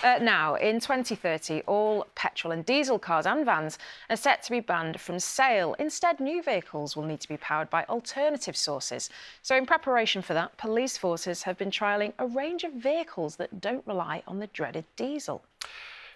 Now, in 2030, all petrol and diesel cars and vans are set to be banned from sale. Instead, new vehicles will need to be powered by alternative sources. So in preparation for that, police forces have been trialling a range of vehicles that don't rely on the dreaded diesel.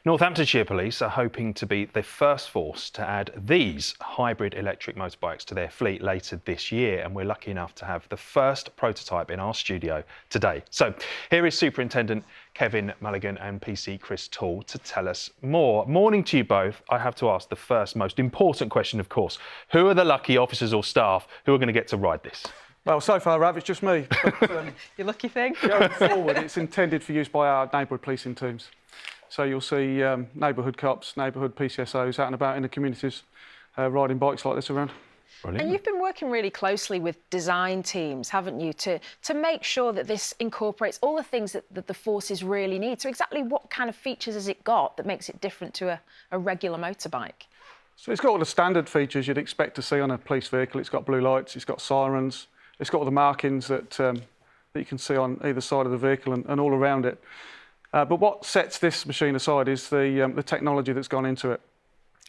Northamptonshire Police are hoping to be the first force to add these hybrid electric motorbikes to their fleet later this year, and we're lucky enough to have the first prototype in our studio today. So here is Superintendent Kevin Mulligan and PC Chris Tall to tell us more. Morning to you both. I have to ask the first most important question, of course. Who are the lucky officers or staff who are going to get to ride this? Well, so far, Rav, it's just me. But, Your lucky thing. going forward, it's intended for use by our neighbourhood policing teams. So you'll see neighbourhood cops, neighbourhood PCSOs out and about in the communities riding bikes like this around. Brilliant. And you've been working really closely with design teams, haven't you, to make sure that this incorporates all the things that the forces really need. So exactly what kind of features has it got that makes it different to a regular motorbike? So it's got all the standard features you'd expect to see on a police vehicle. It's got blue lights, it's got sirens, it's got all the markings that you can see on either side of the vehicle and all around it. But what sets this machine aside is the technology that's gone into it.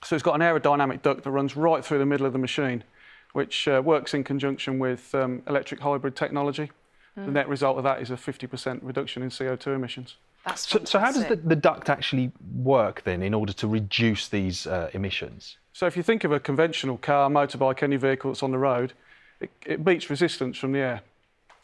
So it's got an aerodynamic duct that runs right through the middle of the machine, which works in conjunction with electric hybrid technology. The net result of that is a 50% reduction in CO2 emissions. That's so how does the duct actually work then in order to reduce these emissions? So if you think of a conventional car, motorbike, any vehicle that's on the road, it meets resistance from the air.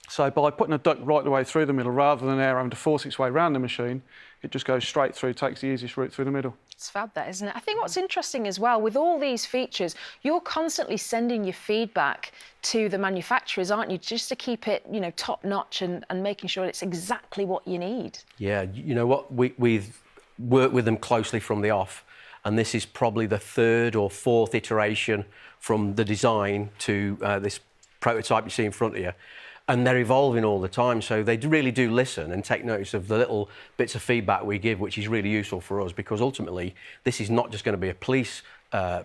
So by putting a duct right the way through the middle, rather than air having to force its way around the machine, it just goes straight through, takes the easiest route through the middle. It's fab, that, isn't it? I think what's interesting as well, with all these features, you're constantly sending your feedback to the manufacturers, aren't you, just to keep it, you know, top-notch and making sure it's exactly what you need. Yeah, you know what, we've worked with them closely from the off, and this is probably the third or fourth iteration from the design to this prototype you see in front of you. And they're evolving all the time, so they really do listen and take notice of the little bits of feedback we give, which is really useful for us, because ultimately this is not just going to be a police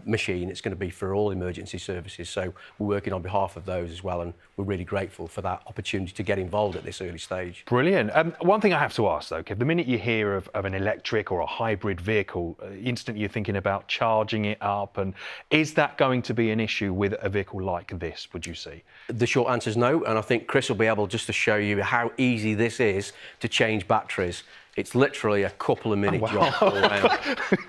machine, it's going to be for all emergency services. So we're working on behalf of those as well, and we're really grateful for that opportunity to get involved at this early stage. Brilliant. One thing I have to ask though, Kev, the minute you hear of an electric or a hybrid vehicle, instantly you're thinking about charging it up, and is that going to be an issue with a vehicle like this, would you see? The short answer is no, and I think Chris will be able just to show you how easy this is to change batteries. It's literally a couple of minute job all around.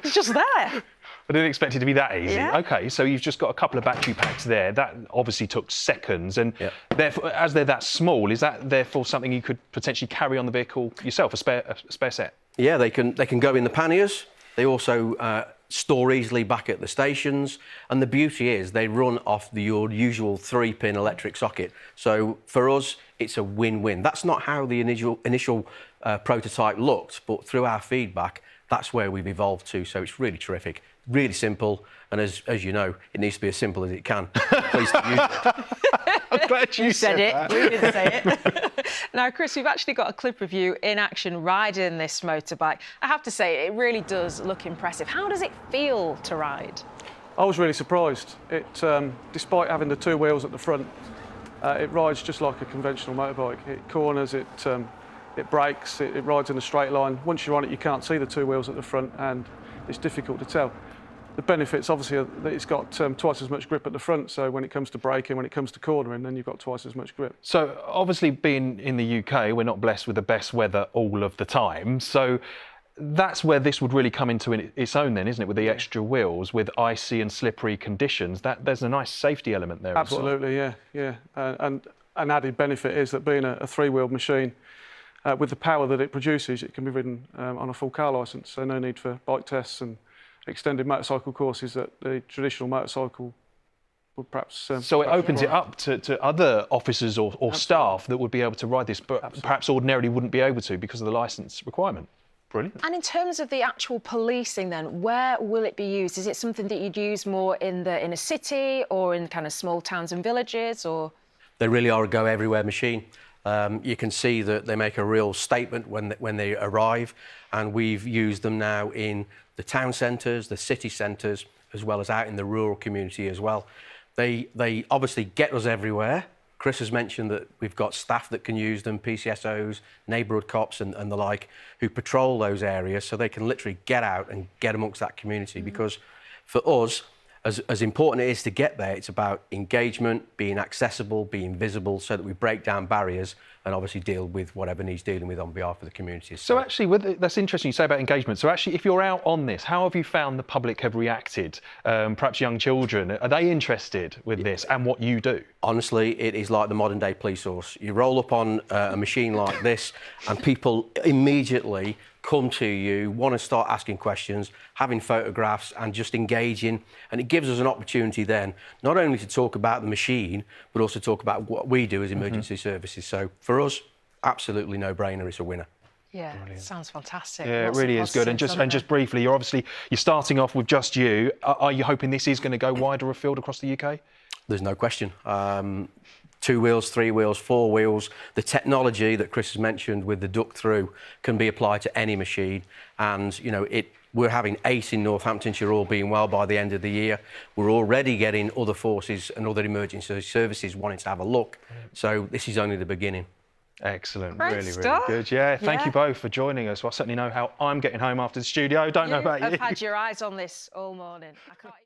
It's just there. I didn't expect it to be that easy. Yeah. OK, so you've just got a couple of battery packs there. That obviously took seconds, and therefore, as they're that small, is that therefore something you could potentially carry on the vehicle yourself, a spare set? Yeah, they can go in the panniers. They also store easily back at the stations, and the beauty is they run off your usual 3-pin electric socket. So for us, it's a win-win. That's not how the initial prototype looked, but through our feedback, that's where we've evolved to. So it's really terrific, really simple, and as you know, it needs to be as simple as it can. Pleased to use it. I'm glad you said it. That. We didn't say it. Now, Chris, we've actually got a clip of you in action riding this motorbike. I have to say, it really does look impressive. How does it feel to ride? I was really surprised. It, despite having the two wheels at the front, it rides just like a conventional motorbike. It corners, it brakes, it rides in a straight line. Once you're on it, you can't see the two wheels at the front, and it's difficult to tell. The benefits, obviously, are that it's got twice as much grip at the front, so when it comes to braking, when it comes to cornering, then you've got twice as much grip. So, obviously, being in the UK, we're not blessed with the best weather all of the time, so that's where this would really come into its own then, isn't it, with the extra wheels, with icy and slippery conditions. There's a nice safety element there. Absolutely, as well. yeah. And an added benefit is that being a three-wheeled machine, with the power that it produces, it can be ridden on a full car licence, so no need for bike tests and extended motorcycle courses that the traditional motorcycle would perhaps... so it opens it up to other officers or staff that would be able to ride this, but perhaps ordinarily wouldn't be able to because of the licence requirement. Brilliant. And in terms of the actual policing then, where will it be used? Is it something that you'd use more in the inner city or in kind of small towns and villages, or...? They really are a go-everywhere machine. You can see that they make a real statement when they arrive, and we've used them now in the town centres, the city centres, as well as out in the rural community as well. They obviously get us everywhere, Chris has mentioned that we've got staff that can use them, PCSOs, neighbourhood cops and the like, who patrol those areas so they can literally get out and get amongst that community. Because for us, as important it is to get there, it's about engagement, being accessible, being visible, so that we break down barriers and obviously deal with whatever needs dealing with on behalf of the community. So actually, that's interesting you say about engagement. So actually, if you're out on this, how have you found the public have reacted? Perhaps young children, are they interested with this and what you do? Honestly, it is like the modern day police force. You roll up on a machine like this and people immediately come to you, want to start asking questions, having photographs and just engaging. And it gives us an opportunity then, not only to talk about the machine, but also talk about what we do as emergency services. So for us, absolutely no-brainer, it's a winner. Yeah, sounds fantastic. Yeah, Lots it of really is good. And positives, just briefly, you're starting off with just you. Are you hoping this is going to go wider afield across the UK? There's no question. 2 wheels, 3 wheels, 4 wheels. The technology that Chris has mentioned with the duck through can be applied to any machine. And, you know, we're having 8 in Northamptonshire, all being well by the end of the year. We're already getting other forces and other emergency services wanting to have a look. So this is only the beginning. Excellent, Great really stuff. good. Yeah, thank Yeah. you both for joining us. Well, I certainly know how I'm getting home after the studio. Don't know about you. I've had your eyes on this all morning. I can't...